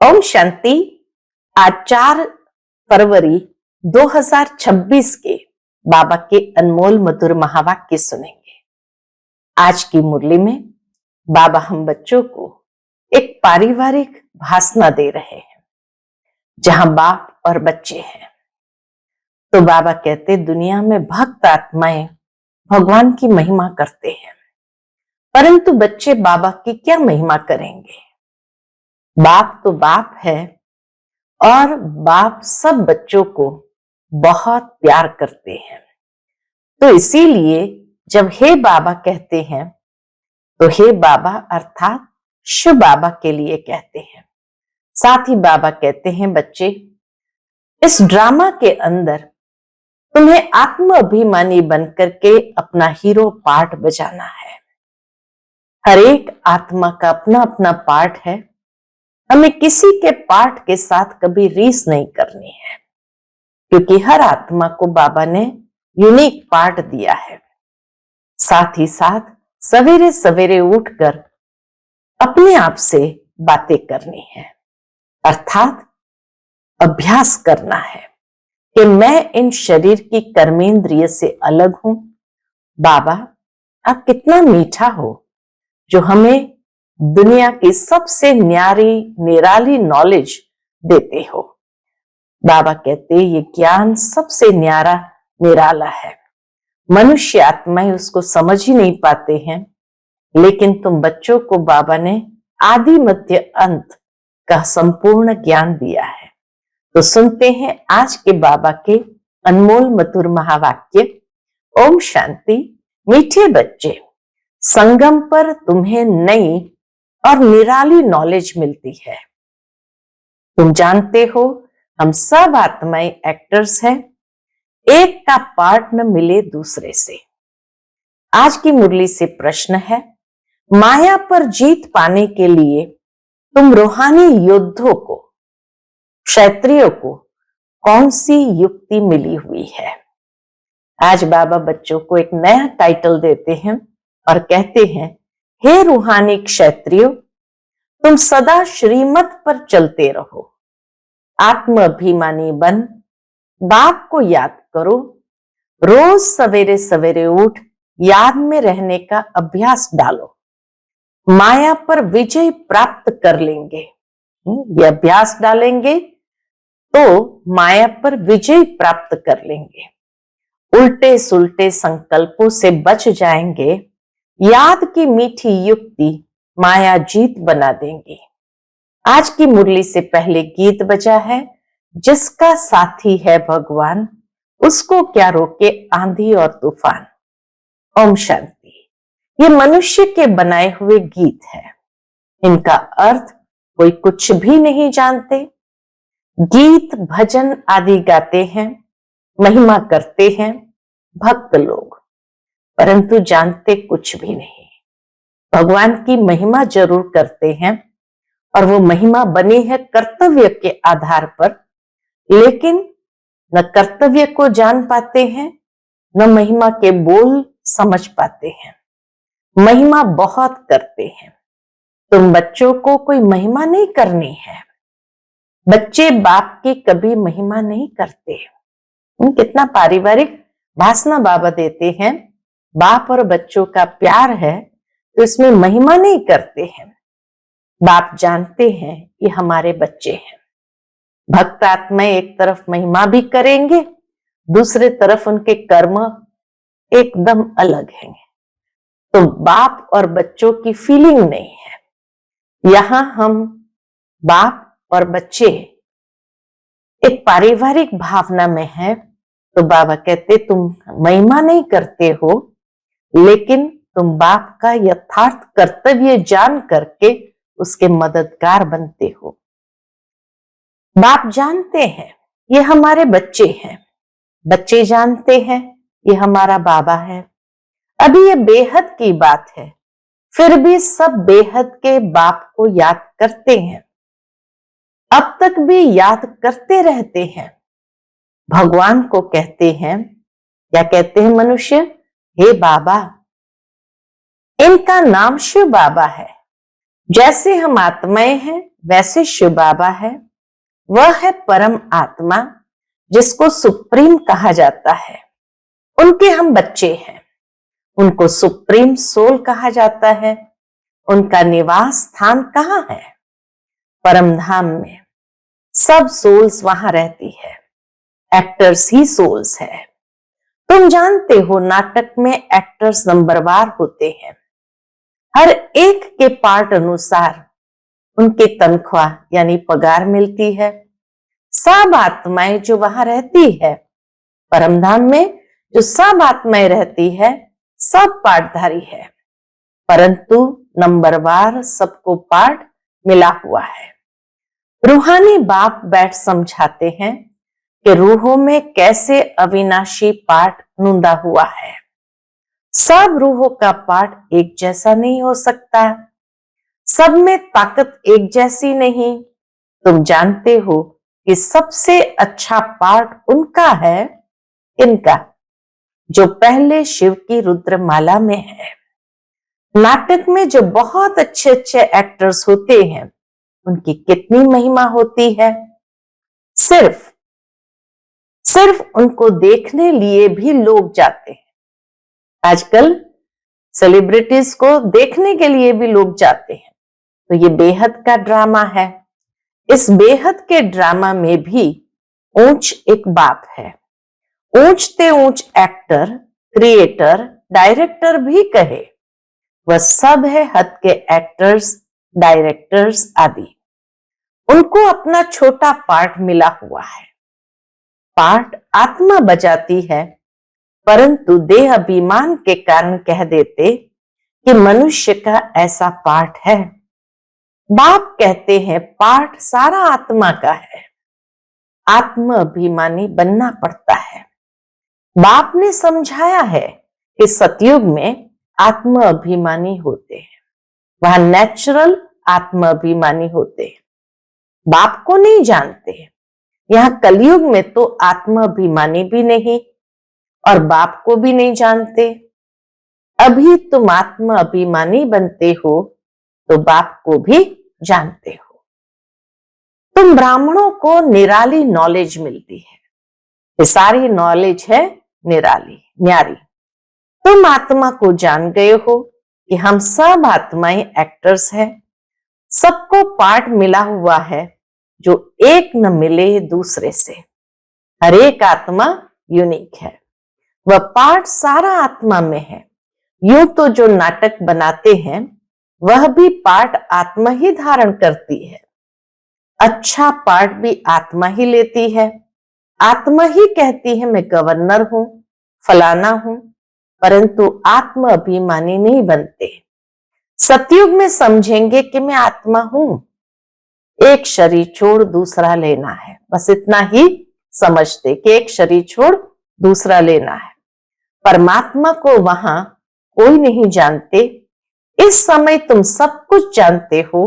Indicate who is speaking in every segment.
Speaker 1: ओम शांति। आज 4 फरवरी 2026 के बाबा के अनमोल मधुर महावाक्य सुनेंगे। आज की मुरली में बाबा हम बच्चों को एक पारिवारिक भाषण दे रहे हैं जहां बाप और बच्चे हैं। तो बाबा कहते दुनिया में भक्त आत्माएं भगवान की महिमा करते हैं, परंतु बच्चे बाबा की क्या महिमा करेंगे। बाप तो बाप है और बाप सब बच्चों को बहुत प्यार करते हैं। तो इसीलिए जब हे बाबा कहते हैं तो हे बाबा अर्थात शिव बाबा के लिए कहते हैं। साथ ही बाबा कहते हैं बच्चे, इस ड्रामा के अंदर तुम्हें आत्म अभिमानी बनकर के अपना हीरो पार्ट बजाना है। हर एक आत्मा का अपना अपना पार्ट है। हमें किसी के पार्ट के साथ कभी रीस नहीं करनी है, क्योंकि हर आत्मा को बाबा ने यूनिक पार्ट दिया है। साथ ही साथ सवेरे सवेरे उठकर अपने आप से बातें करनी है, अर्थात अभ्यास करना है कि मैं इन शरीर की कर्मेंद्रिय से अलग हूं। बाबा आप कितना मीठा हो जो हमें दुनिया की सबसे न्यारी निराली नॉलेज देते हो। बाबा कहते ये ज्ञान सबसे न्यारा निराला है। मनुष्य आत्माएं उसको समझ ही नहीं पाते हैं, लेकिन तुम बच्चों को बाबा ने आदि मध्य अंत का संपूर्ण ज्ञान दिया है। तो सुनते हैं आज के बाबा के अनमोल मधुर महावाक्य। ओम शांति। मीठे बच्चे, संगम पर तुम्हें नई और निराली नॉलेज मिलती है। तुम जानते हो हम सब आत्माएं एक्टर्स हैं, एक का पार्ट न मिले दूसरे से। आज की मुरली से प्रश्न है, माया पर जीत पाने के लिए तुम रूहानी योद्धों को, क्षत्रियों को कौन सी युक्ति मिली हुई है। आज बाबा बच्चों को एक नया टाइटल देते हैं और कहते हैं, हे रूहानी क्षत्रियो, तुम सदा श्रीमत पर चलते रहो। आत्म अभिमानी बन बाप को याद करो। रोज सवेरे सवेरे उठ याद में रहने का अभ्यास डालो। माया पर विजय प्राप्त कर लेंगे। ये अभ्यास डालेंगे तो माया पर विजय प्राप्त कर लेंगे। उल्टे सुलटे संकल्पों से बच जाएंगे। याद की मीठी युक्ति माया जीत बना देंगी। आज की मुरली से पहले गीत बजा है, जिसका साथी है भगवान, उसको क्या रोके आंधी और तूफान। ओम शांति। ये मनुष्य के बनाए हुए गीत है, इनका अर्थ कोई कुछ भी नहीं जानते। गीत भजन आदि गाते हैं, महिमा करते हैं भक्त लोग, परंतु जानते कुछ भी नहीं। भगवान की महिमा जरूर करते हैं और वो महिमा बनी है कर्तव्य के आधार पर, लेकिन न कर्तव्य को जान पाते हैं न महिमा के बोल समझ पाते हैं। महिमा बहुत करते हैं। तुम बच्चों को कोई महिमा नहीं करनी है। बच्चे बाप की कभी महिमा नहीं करते। कितना पारिवारिक भाषण बाबा देते हैं। बाप और बच्चों का प्यार है तो इसमें महिमा नहीं करते हैं। बाप जानते हैं ये हमारे बच्चे हैं। भक्त आत्माएं एक तरफ महिमा भी करेंगे, दूसरे तरफ उनके कर्म एकदम अलग हैं। तो बाप और बच्चों की फीलिंग नहीं है। यहां हम बाप और बच्चे एक पारिवारिक भावना में है। तो बाबा कहते तुम महिमा नहीं करते हो, लेकिन तुम बाप का यथार्थ कर्तव्य जान करके उसके मददगार बनते हो। बाप जानते हैं ये हमारे बच्चे हैं, बच्चे जानते हैं ये हमारा बाबा है। अभी ये बेहद की बात है, फिर भी सब बेहद के बाप को याद करते हैं। अब तक भी याद करते रहते हैं। भगवान को कहते हैं, क्या कहते हैं मनुष्य, हे बाबा। इनका नाम शिव बाबा है। जैसे हम आत्माएं हैं वैसे शिव बाबा है। वह है परम आत्मा जिसको सुप्रीम कहा जाता है। उनके हम बच्चे हैं। उनको सुप्रीम सोल कहा जाता है। उनका निवास स्थान कहाँ है? परम धाम में। सब सोल्स वहां रहती है। एक्टर्स ही सोल्स है। तुम जानते हो नाटक में एक्टर्स नंबरवार होते हैं। हर एक के पार्ट अनुसार उनके तनख्वाह यानी पगार मिलती है। सब आत्माएं जो वहां रहती है परमधाम में, जो सब आत्माएं रहती है, सब पार्टधारी है, परंतु नंबरवार सबको पार्ट मिला हुआ है। रूहानी बाप बैठ समझाते हैं कि रूहों में कैसे अविनाशी पार्ट नूंदा हुआ है। सब रूहों का पार्ट एक जैसा नहीं हो सकता। सब में ताकत एक जैसी नहीं। तुम जानते हो कि सबसे अच्छा पार्ट उनका है। इनका जो पहले शिव की रुद्रमाला में है। नाटक में जो बहुत अच्छे अच्छे एक्टर्स होते हैं उनकी कितनी महिमा होती है। सिर्फ उनको देखने लिए भी लोग जाते हैं। आजकल सेलिब्रिटीज को देखने के लिए भी लोग जाते हैं। तो ये बेहद का ड्रामा है। इस बेहद के ड्रामा में भी ऊंच एक बाप है। ऊंचते ऊंच एक्टर, क्रिएटर, डायरेक्टर भी कहे, वह सब है हद के एक्टर्स, डायरेक्टर्स आदि। उनको अपना छोटा पार्ट मिला हुआ है। पार्ट आत्मा बजाती है, परंतु देह अभिमान के कारण कह देते कि मनुष्य का ऐसा पार्ट है। बाप कहते हैं पार्ट सारा आत्मा का है। आत्म अभिमानी बनना पड़ता है। बाप ने समझाया है कि सतयुग में आत्म अभिमानी होते हैं, वहां नेचुरल आत्म अभिमानी होते हैं। बाप को नहीं जानते। यहाँ कलयुग में तो आत्म अभिमानी भी नहीं और बाप को भी नहीं जानते। अभी तुम आत्म अभिमानी बनते हो तो बाप को भी जानते हो। तुम ब्राह्मणों को निराली नॉलेज मिलती है। ये सारी नॉलेज है निराली, न्यारी। तुम आत्मा को जान गए हो कि हम सब आत्माएं एक्टर्स हैं। सबको पार्ट मिला हुआ है जो एक न मिले दूसरे से। हर एक आत्मा यूनिक है। वह पार्ट सारा आत्मा में है। यूं तो जो नाटक बनाते हैं वह भी पार्ट आत्मा ही धारण करती है। अच्छा पार्ट भी आत्मा ही लेती है। आत्मा ही कहती है मैं गवर्नर हूं, फलाना हूं, परंतु आत्म अभिमानी नहीं बनते। सतयुग में समझेंगे कि मैं आत्मा हूं, एक शरीर छोड़ दूसरा लेना है। बस इतना ही समझते कि एक शरीर छोड़ दूसरा लेना है। परमात्मा को वहां कोई नहीं जानते। इस समय तुम सब कुछ जानते हो।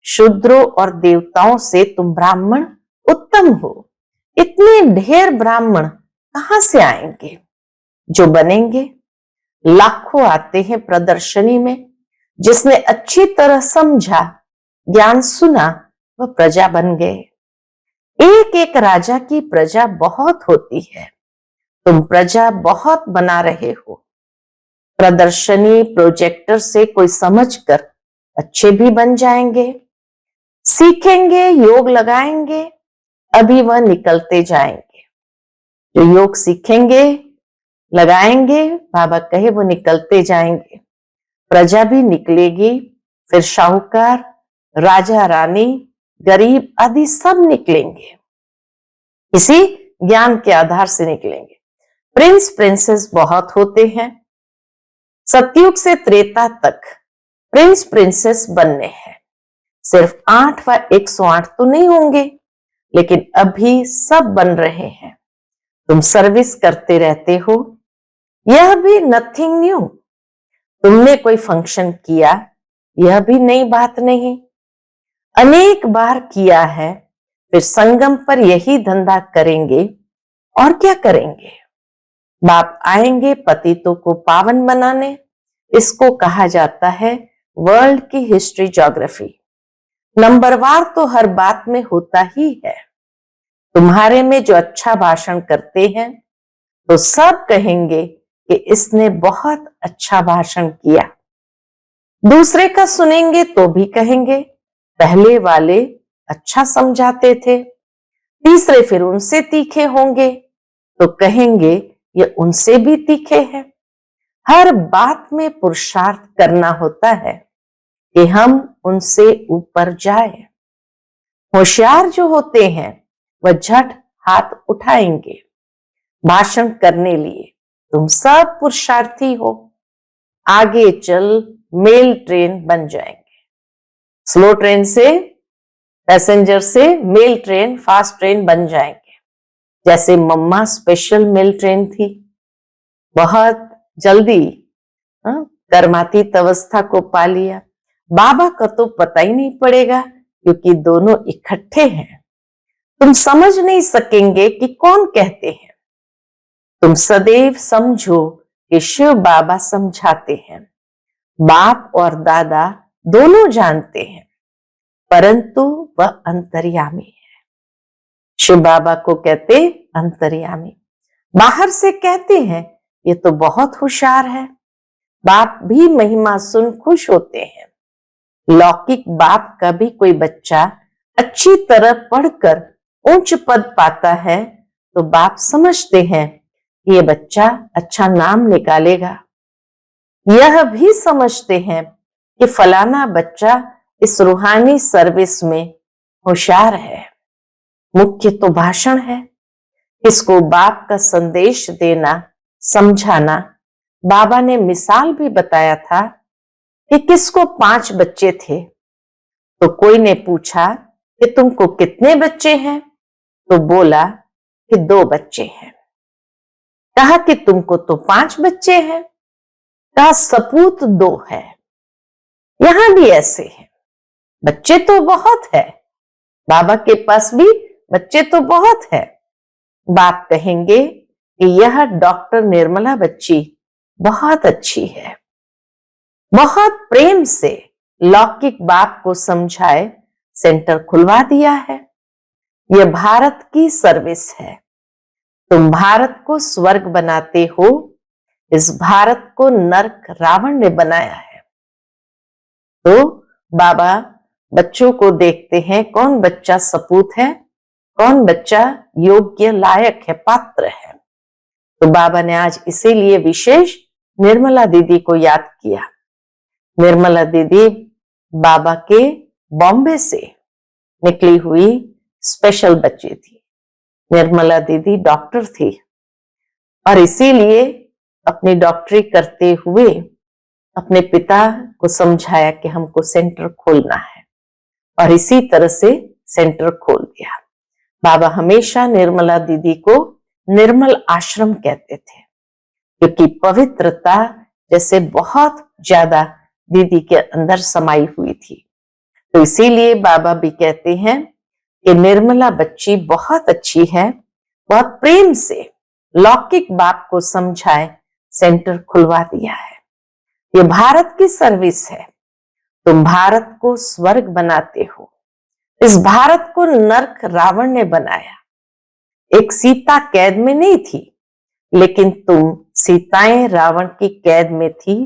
Speaker 1: शूद्रों और देवताओं से तुम ब्राह्मण उत्तम हो। इतने ढेर ब्राह्मण कहां से आएंगे? जो बनेंगे लाखों आते हैं प्रदर्शनी में। जिसने अच्छी तरह समझा, ज्ञान सुना, वह प्रजा बन गए। एक एक राजा की प्रजा बहुत होती है। तुम प्रजा बहुत बना रहे हो। प्रदर्शनी प्रोजेक्टर से कोई समझकर अच्छे भी बन जाएंगे। सीखेंगे, योग लगाएंगे, अभी वह निकलते जाएंगे। जो योग सीखेंगे, लगाएंगे, बाबा कहे वो निकलते जाएंगे। प्रजा भी निकलेगी, फिर शाहूकार, राजा रानी, गरीब आदि सब निकलेंगे। इसी ज्ञान के आधार से निकलेंगे। प्रिंस प्रिंसेस बहुत होते हैं। सतयुग से त्रेता तक प्रिंस प्रिंसेस बनने हैं। सिर्फ 8 व 108 तो नहीं होंगे, लेकिन अभी सब बन रहे हैं। तुम सर्विस करते रहते हो। यह भी नथिंग न्यू। तुमने कोई फंक्शन किया, यह भी नई बात नहीं। अनेक बार किया है, फिर संगम पर यही धंधा करेंगे और क्या करेंगे? बाप आएंगे पतितों को पावन बनाने। इसको कहा जाता है वर्ल्ड की हिस्ट्री, ज्योग्राफी, नंबरवार तो हर बात में होता ही है। तुम्हारे में जो अच्छा भाषण करते हैं तो सब कहेंगे कि इसने बहुत अच्छा भाषण किया। दूसरे का सुनेंगे तो भी कहेंगे पहले वाले अच्छा समझाते थे। तीसरे फिर उनसे तीखे होंगे तो कहेंगे ये उनसे भी तीखे हैं। हर बात में पुरुषार्थ करना होता है कि हम उनसे ऊपर जाए। होशियार जो होते हैं वह झट हाथ उठाएंगे भाषण करने लिए। तुम सब पुरुषार्थी हो, आगे चल मेल ट्रेन बन जाएंगे। स्लो ट्रेन से, पैसेंजर से मेल ट्रेन, फास्ट ट्रेन बन जाएंगे। जैसे मम्मा स्पेशल मेल ट्रेन थी, बहुत जल्दी कर्मातीत अवस्था को पा लिया। बाबा का तो पता ही नहीं पड़ेगा क्योंकि दोनों इकट्ठे हैं। तुम समझ नहीं सकेंगे कि कौन कहते हैं। तुम सदैव समझो कि शिव बाबा समझाते हैं। बाप और दादा दोनों जानते हैं, परंतु वह अंतर्यामी है। शिव बाबा को कहते अंतर्यामी। बाहर से कहते हैं ये तो बहुत होशियार है। बाप भी महिमा सुन खुश होते हैं। लौकिक बाप का भी कोई बच्चा अच्छी तरह पढ़कर उच्च पद पाता है तो बाप समझते हैं कि ये बच्चा अच्छा नाम निकालेगा। यह भी समझते हैं कि फलाना बच्चा इस रूहानी सर्विस में होशियार है। मुख्य तो भाषण है। इसको बाप का संदेश देना, समझाना। बाबा ने मिसाल भी बताया था कि किसको 5 बच्चे थे तो कोई ने पूछा कि तुमको कितने बच्चे हैं तो बोला कि 2 बच्चे हैं। कहा कि तुमको तो 5 बच्चे हैं। कहा सपूत 2 है। यहां भी ऐसे है, बच्चे तो बहुत है, बाबा के पास भी बच्चे तो बहुत है। बाप कहेंगे कि यह डॉक्टर निर्मला बच्ची बहुत अच्छी है। बहुत प्रेम से लौकिक बाप को समझाए सेंटर खुलवा दिया है। यह भारत की सर्विस है। तुम भारत को स्वर्ग बनाते हो, इस भारत को नरक रावण ने बनाया है। तो बाबा बच्चों को देखते हैं कौन बच्चा सपूत है, कौन बच्चा योग्य, लायक है, पात्र है। तो बाबा ने आज इसीलिए विशेष निर्मला दीदी को याद किया। निर्मला दीदी बाबा के बॉम्बे से निकली हुई स्पेशल बच्ची थी। निर्मला दीदी डॉक्टर थी और इसीलिए अपनी डॉक्टरी करते हुए अपने पिता को समझाया कि हमको सेंटर खोलना है और इसी तरह से सेंटर खोल दिया। बाबा हमेशा निर्मला दीदी को निर्मल आश्रम कहते थे क्योंकि पवित्रता जैसे बहुत ज्यादा दीदी के अंदर समाई हुई थी। तो इसीलिए बाबा भी कहते हैं कि निर्मला बच्ची बहुत अच्छी है। बहुत प्रेम से लौकिक बाप को समझाए सेंटर खुलवा दिया है। ये भारत की सर्विस है। तुम भारत को स्वर्ग बनाते हो, इस भारत को नरक रावण ने बनाया। एक सीता कैद में नहीं थी, लेकिन तुम सीताएं रावण की कैद में थी।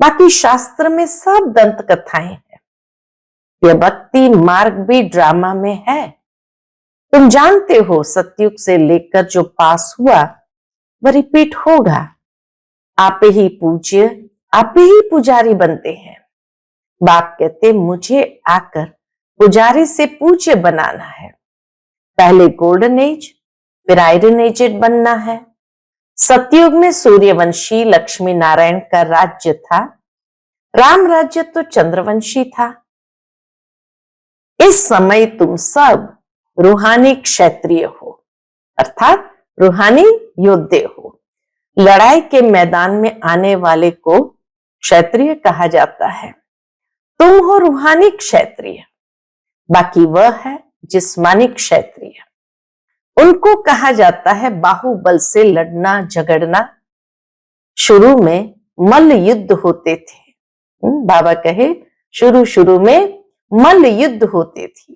Speaker 1: बाकी शास्त्र में सब दंत कथाएं हैं। यह भक्ति मार्ग भी ड्रामा में है। तुम जानते हो सतयुग से लेकर जो पास हुआ वह रिपीट होगा। आप ही पूज्य, आप ही पुजारी बनते हैं। बाप कहते मुझे आकर पुजारी से पूज्य बनाना है। पहले गोल्डन एज, फिर आयरन एजेड बनना है। सतयुग में सूर्यवंशी लक्ष्मी नारायण का राज्य था। राम राज्य तो चंद्रवंशी था। इस समय तुम सब रूहानी क्षत्रिय हो, अर्थात रूहानी योद्धे हो। लड़ाई के मैदान में आने वाले को क्षत्रिय कहा जाता है। तुम हो रूहानी क्षत्रिय, बाकी वह है जिस्मानी क्षत्रिय। उनको कहा जाता है बाहुबल से लड़ना झगड़ना। शुरू में मल्ल युद्ध होते थे, बाबा कहे शुरू शुरू में मल्ल युद्ध होते थे,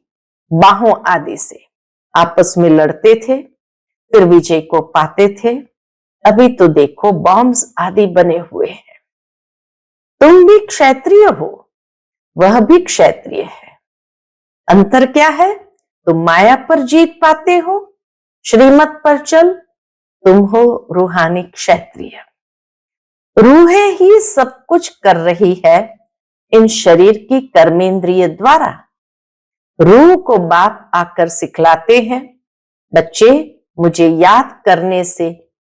Speaker 1: बाहों आदि से आपस में लड़ते थे, फिर विजय को पाते थे। अभी तो देखो बॉम्ब्स आदि बने हुए हैं। तुम भी क्षत्रिय हो, वह भी क्षत्रिय है। अंतर क्या है? तुम माया पर जीत पाते हो, श्रीमत पर चल, तुम हो रूहानी क्षत्रिय। रूहें ही सब कुछ कर रही है इन शरीर की कर्मेंद्रिय द्वारा। रूह को बाप आकर सिखलाते हैं, बच्चे मुझे याद करने से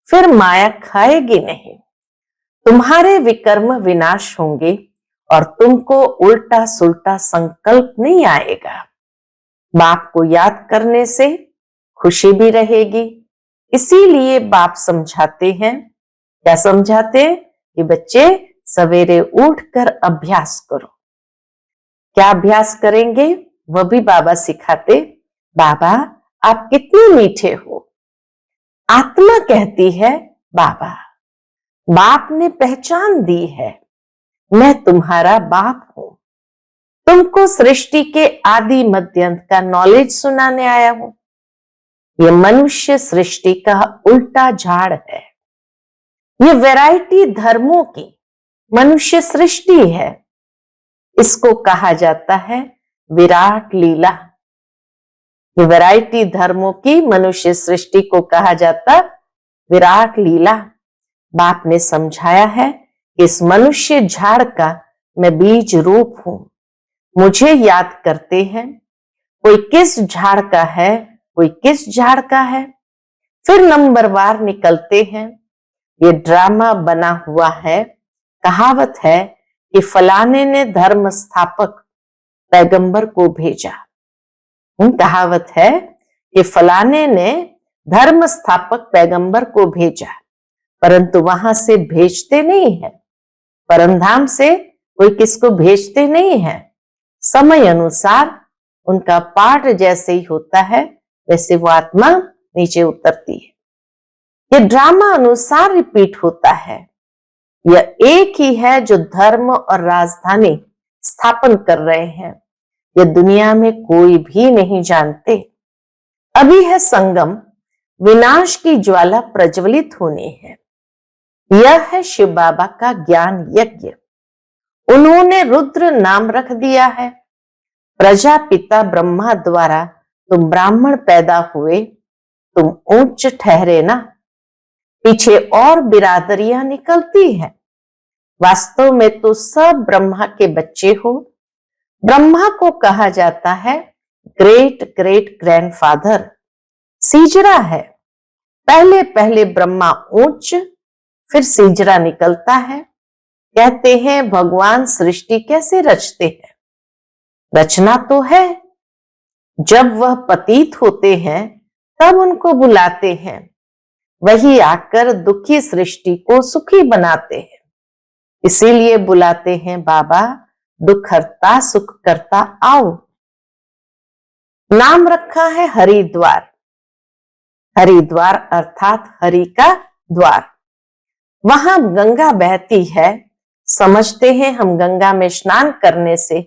Speaker 1: फिर माया खाएगी नहीं, तुम्हारे विकर्म विनाश होंगे और तुमको उल्टा सुल्टा संकल्प नहीं आएगा। बाप को याद करने से खुशी भी रहेगी। इसीलिए बाप समझाते हैं, क्या समझाते हैं? कि बच्चे सवेरे उठकर अभ्यास करो। क्या अभ्यास करेंगे? वह भी बाबा सिखाते। बाबा आप कितने मीठे हो। आत्मा कहती है बाबा, बाप ने पहचान दी है, मैं तुम्हारा बाप हूं। तुमको सृष्टि के आदि मध्य अंत का नॉलेज सुनाने आया हूं। यह मनुष्य सृष्टि का उल्टा झाड़ है। ये वैरायटी धर्मों की मनुष्य सृष्टि है। इसको कहा जाता है विराट लीला। ये वैरायटी धर्मों की मनुष्य सृष्टि को कहा जाता विराट लीला। बाप ने समझाया है कि इस मनुष्य झाड़ का मैं बीज रूप हूं। मुझे याद करते हैं, कोई किस झाड़ का है, कोई किस झाड़ का है, फिर नंबरवार निकलते हैं। ये ड्रामा बना हुआ है। कहावत है कि फलाने ने धर्म स्थापक पैगंबर को भेजा। कहावत है कि फलाने ने धर्म स्थापक पैगंबर को भेजा, परंतु वहां से भेजते नहीं है। परमधाम से कोई किसको भेजते नहीं है। समय अनुसार उनका पाठ जैसे ही होता है वैसे वो आत्मा नीचे उतरती है। ये ड्रामा अनुसार रिपीट होता है। यह एक ही है जो धर्म और राजधानी स्थापन कर रहे हैं। ये दुनिया में कोई भी नहीं जानते। अभी है संगम, विनाश की ज्वाला प्रज्वलित होनी है। यह है शिव बाबा का ज्ञान यज्ञ। उन्होंने रुद्र नाम रख दिया है। प्रजापिता ब्रह्मा द्वारा तुम ब्राह्मण पैदा हुए, तुम उच्च ठहरे ना। पीछे और बिरादरियां निकलती हैं। वास्तव में तो सब ब्रह्मा के बच्चे हो। ब्रह्मा को कहा जाता है ग्रेट ग्रेट ग्रैंडफादर। सीजरा है। पहले पहले ब्रह्मा उच्च, फिर सीजरा निकलता है। कहते हैं भगवान सृष्टि कैसे रचते हैं? रचना तो है। जब वह पतित होते हैं तब उनको बुलाते हैं। वही आकर दुखी सृष्टि को सुखी बनाते हैं। इसीलिए बुलाते हैं बाबा दुख हरता सुख करता आओ। नाम रखा है हरिद्वार। हरिद्वार अर्थात हरि का द्वार। वहां गंगा बहती है। समझते हैं हम गंगा में स्नान करने से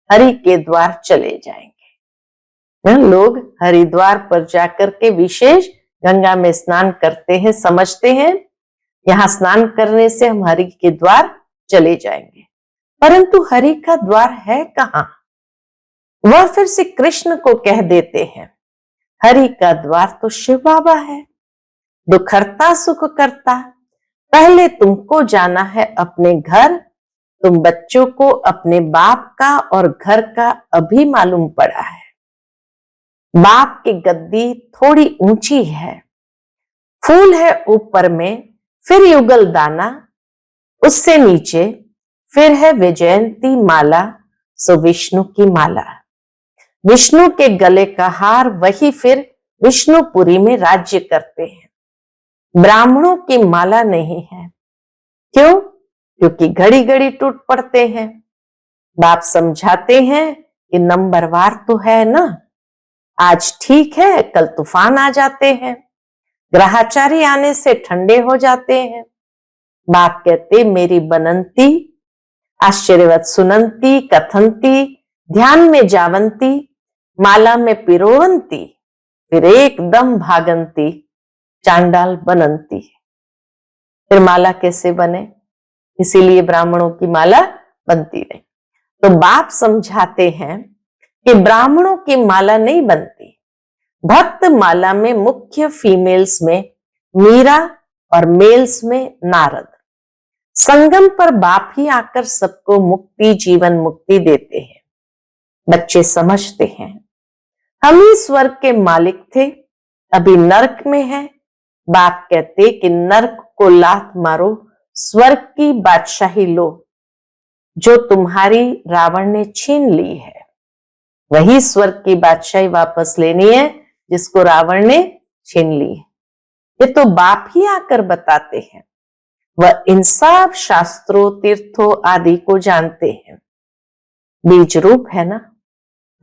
Speaker 1: हरि के द्वार चले जाएंगे। लोग हरिद्वार पर जाकर के विशेष गंगा में स्नान करते हैं, समझते हैं यहां स्नान करने से हम हरि के द्वार चले जाएंगे। परंतु हरि का द्वार है कहां? वह फिर से कृष्ण को कह देते हैं हरि का द्वार तो शिव बाबा है। दुख हरता सुख करता। पहले तुमको जाना है अपने घर। तुम बच्चों को अपने बाप का और घर का अभी मालूम पड़ा है। बाप की गद्दी थोड़ी ऊंची है। फूल है ऊपर में, फिर युगल दाना, उससे नीचे फिर है विजयंती माला, सो विष्णु की माला। विष्णु के गले का हार, वही फिर विष्णुपुरी में राज्य करते हैं। ब्राह्मणों की माला नहीं है। क्यों? क्योंकि घड़ी घड़ी टूट पड़ते हैं। बाप समझाते हैं कि नंबरवार तो है ना। आज ठीक है, कल तूफान आ जाते हैं। ग्रहाचारी आने से ठंडे हो जाते हैं। बाप कहते मेरी बनंती आश्चर्यवत सुनंती कथंती, ध्यान में जावंती, माला में पिरोवंती, फिर एकदम भागंती, चांडाल बनंती। फिर माला कैसे बने, इसीलिए ब्राह्मणों की माला बनती नहीं। तो बाप समझाते हैं कि ब्राह्मणों की माला नहीं बनती। भक्त माला में मुख्य फीमेल्स में मीरा और मेल्स में नारद। संगम पर बाप ही आकर सबको मुक्ति, जीवन मुक्ति देते हैं। बच्चे समझते हैं हम ही स्वर्ग के मालिक थे, अभी नरक में है। बाप कहते कि नरक को लात मारो, स्वर्ग की बादशाही लो। जो तुम्हारी रावण ने छीन ली है, वही स्वर्ग की बादशाही वापस लेनी है जिसको रावण ने छीन ली है। ये तो बाप ही आकर बताते हैं। वह इन सब शास्त्रों, तीर्थों आदि को जानते हैं। बीज रूप है ना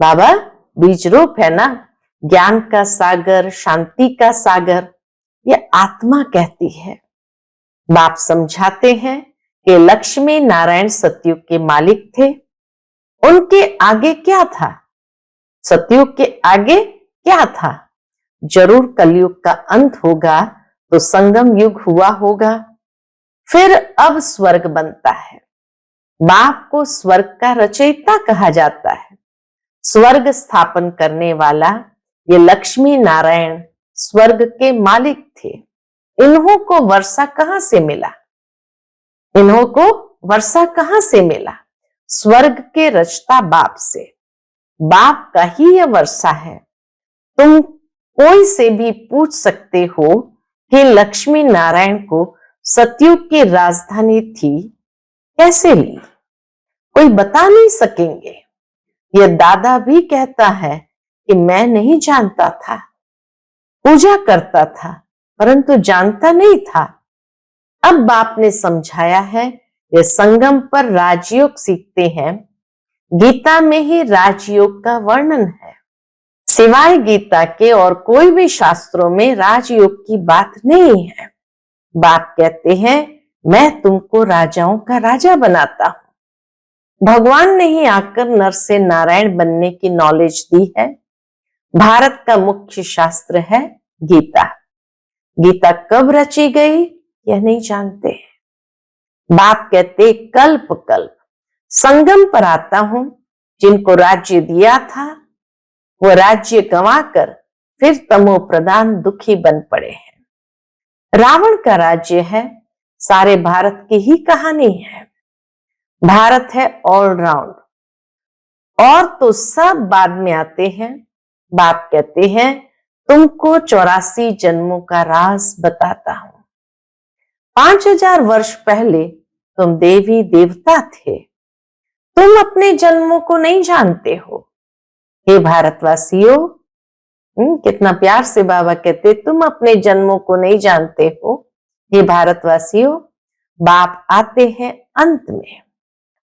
Speaker 1: बाबा, बीज रूप है ना, ज्ञान का सागर, शांति का सागर, ये आत्मा कहती है। बाप समझाते हैं कि लक्ष्मी नारायण सतयुग के मालिक थे। उनके आगे क्या था, सतयुग के आगे क्या था? जरूर कलयुग का अंत होगा तो संगम युग हुआ होगा, फिर अब स्वर्ग बनता है। बाप को स्वर्ग का रचयिता कहा जाता है। स्वर्ग स्थापन करने वाला ये लक्ष्मी नारायण स्वर्ग के मालिक थे। इन्हों को वर्षा कहां से मिला, इन्हों को वर्षा कहां से मिला? स्वर्ग के रचता बाप से। बाप का ही यह वर्षा है। तुम कोई से भी पूछ सकते हो कि लक्ष्मी नारायण को सतयुग की राजधानी थी कैसे ली, कोई बता नहीं सकेंगे। यह दादा भी कहता है कि मैं नहीं जानता था, पूजा करता था परंतु जानता नहीं था। अब बाप ने समझाया है, ये संगम पर राजयोग सीखते हैं। गीता में ही राजयोग का वर्णन है। सिवाय गीता के और कोई भी शास्त्रों में राजयोग की बात नहीं है। बाप कहते हैं मैं तुमको राजाओं का राजा बनाता हूं। भगवान ने ही आकर नर से नारायण बनने की नॉलेज दी है। भारत का मुख्य शास्त्र है गीता। गीता कब रची गई यह नहीं जानते। बाप कहते कल्प कल्प संगम पर आता हूं। जिनको राज्य दिया था वो राज्य गंवाकर फिर तमो प्रधान दुखी बन पड़े हैं। रावण का राज्य है, सारे भारत की ही कहानी है। भारत है ऑलराउंड, और तो सब बाद में आते हैं। बाप कहते हैं तुमको 84 जन्मों का राज बताता हूं। 5000 वर्ष पहले तुम देवी देवता थे। तुम अपने जन्मों को नहीं जानते हो। हे भारतवासियों, कितना प्यार से बाबा कहते तुम अपने जन्मों को नहीं जानते हो। हे भारतवासियों, बाप आते हैं अंत में।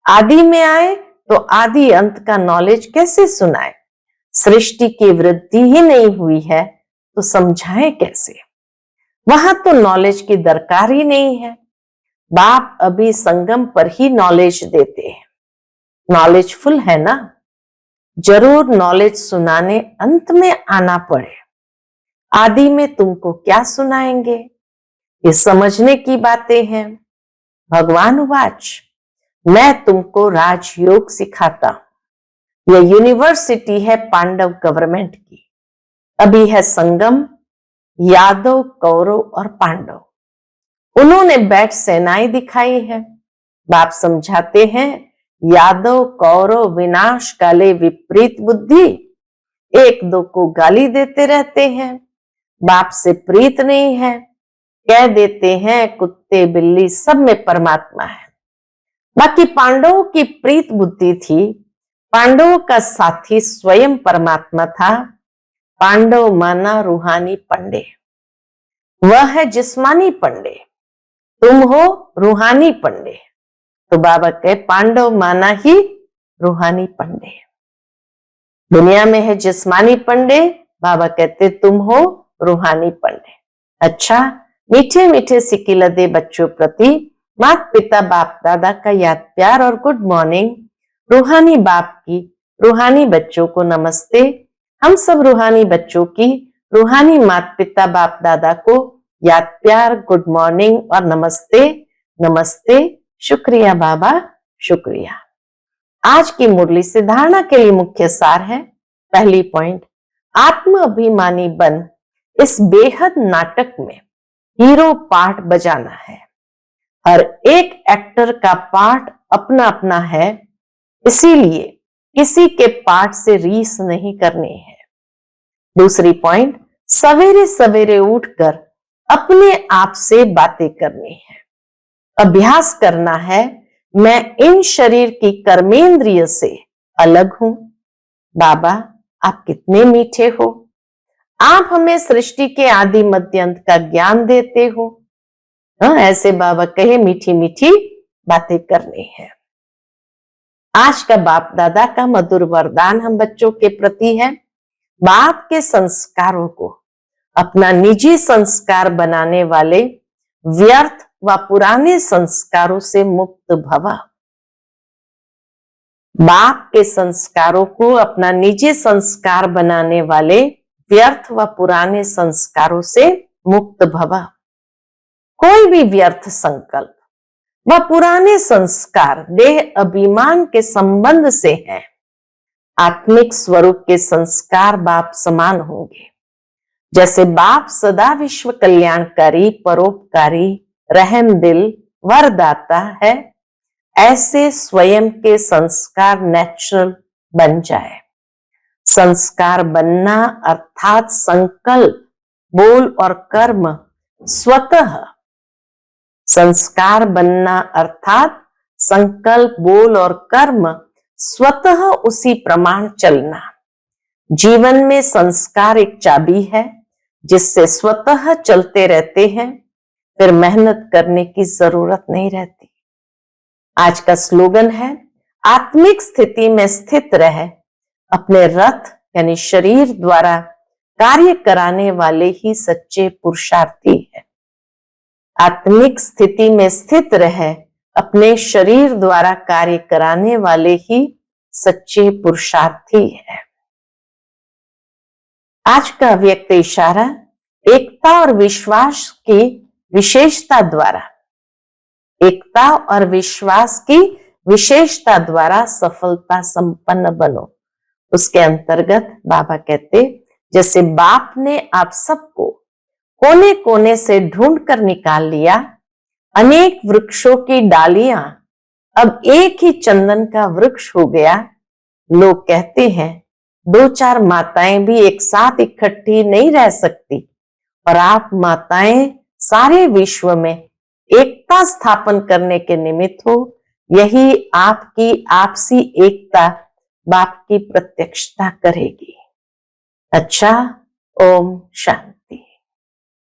Speaker 1: आदि में आए तो आदि अंत का नॉलेज कैसे सुनाए? सृष्टि की वृद्धि ही नहीं हुई है तो समझाएं कैसे? वहां तो नॉलेज की दरकार ही नहीं है। बाप अभी संगम पर ही नॉलेज देते हैं। नॉलेजफुल है ना, जरूर नॉलेज सुनाने अंत में आना पड़े। आदि में तुमको क्या सुनाएंगे, ये समझने की बातें हैं। भगवान उवाच, मैं तुमको राजयोग सिखाता हूं। यह यूनिवर्सिटी है पांडव गवर्नमेंट की। अभी है संगम, यादव, कौरव और पांडव। उन्होंने बैठ सेनाएं दिखाई है। बाप समझाते हैं यादव कौरव विनाश काले विपरीत बुद्धि, एक दो को गाली देते रहते हैं। बाप से प्रीत नहीं है, कह देते हैं कुत्ते बिल्ली सब में परमात्मा है। बाकी पांडवों की प्रीत बुद्धि थी। पांडवों का साथी स्वयं परमात्मा था। पांडव माना रूहानी पंडे, वह है जिस्मानी पंडे, तुम हो रूहानी पंडे। तो बाबा कहे पांडव माना ही रूहानी पंडे। दुनिया में है जिस्मानी पंडे, बाबा कहते तुम हो रूहानी पंडे। अच्छा, मीठे मीठे सिकिलदे बच्चों प्रति माता पिता बाप दादा का याद प्यार और गुड मॉर्निंग। रूहानी बाप की रूहानी बच्चों को नमस्ते। हम सब रूहानी बच्चों की रूहानी माता पिता बाप दादा को याद प्यार गुड मॉर्निंग और नमस्ते। नमस्ते, शुक्रिया बाबा, शुक्रिया। आज की मुरली से धारणा के लिए मुख्य सार है। पहली पॉइंट, आत्म अभिमानी बन इस बेहद नाटक में हीरो पार्ट बजाना है। हर एक एक्टर का पार्ट अपना अपना है, इसीलिए किसी के पार्ट से रीस नहीं करनी है। दूसरी पॉइंट, सवेरे सवेरे उठकर अपने आप से बातें करनी है। अभ्यास करना है, मैं इन शरीर की कर्मेंद्रिय से अलग हूं। बाबा आप कितने मीठे हो, आप हमें सृष्टि के आदि मध्य अंत का ज्ञान देते हो। ऐसे बाबा कहे मीठी मीठी बातें करनी है। आज का बाप दादा का मधुर वरदान हम बच्चों के प्रति है, बाप के संस्कारों को अपना निजी संस्कार बनाने वाले व्यर्थ व पुराने संस्कारों से मुक्त भव। बाप के संस्कारों को अपना निजी संस्कार बनाने वाले व्यर्थ व पुराने संस्कारों से मुक्त भव। कोई भी व्यर्थ संकल्प व पुराने संस्कार देह अभिमान के संबंध से हैं। आत्मिक स्वरूप के संस्कार बाप समान होंगे। जैसे बाप सदा विश्व कल्याणकारी, परोपकारी, रहम दिल, वरदाता है, ऐसे स्वयं के संस्कार नेचुरल बन जाए। संस्कार बनना अर्थात संकल्प, बोल और कर्म स्वतः। संस्कार बनना अर्थात संकल्प, बोल और कर्म स्वतः उसी प्रमाण चलना। जीवन में संस्कार एक चाबी है जिससे स्वतः चलते रहते हैं, फिर मेहनत करने की जरूरत नहीं रहती। आज का स्लोगन है, आत्मिक स्थिति में स्थित रह, अपने रथ यानी शरीर द्वारा कार्य कराने वाले ही सच्चे पुरुषार्थी है। आत्मिक स्थिति में स्थित रह, अपने शरीर द्वारा कार्य कराने वाले ही सच्चे पुरुषार्थी है। आज का व्यक्त इशारा, एकता और विश्वास की विशेषता द्वारा, एकता और विश्वास की विशेषता द्वारा सफलता संपन्न बनो। उसके अंतर्गत बाबा कहते, जैसे बाप ने आप सबको कोने कोने से ढूंढ कर निकाल लिया, अनेक वृक्षों की डालियां अब एक ही चंदन का वृक्ष हो गया। लोग कहते हैं 2-4 माताएं भी एक साथ इकट्ठी नहीं रह सकती, और आप माताएं सारे विश्व में एकता स्थापन करने के निमित्त हो। यही आपकी आपसी एकता बाप की प्रत्यक्षता करेगी। अच्छा, ओम शांति।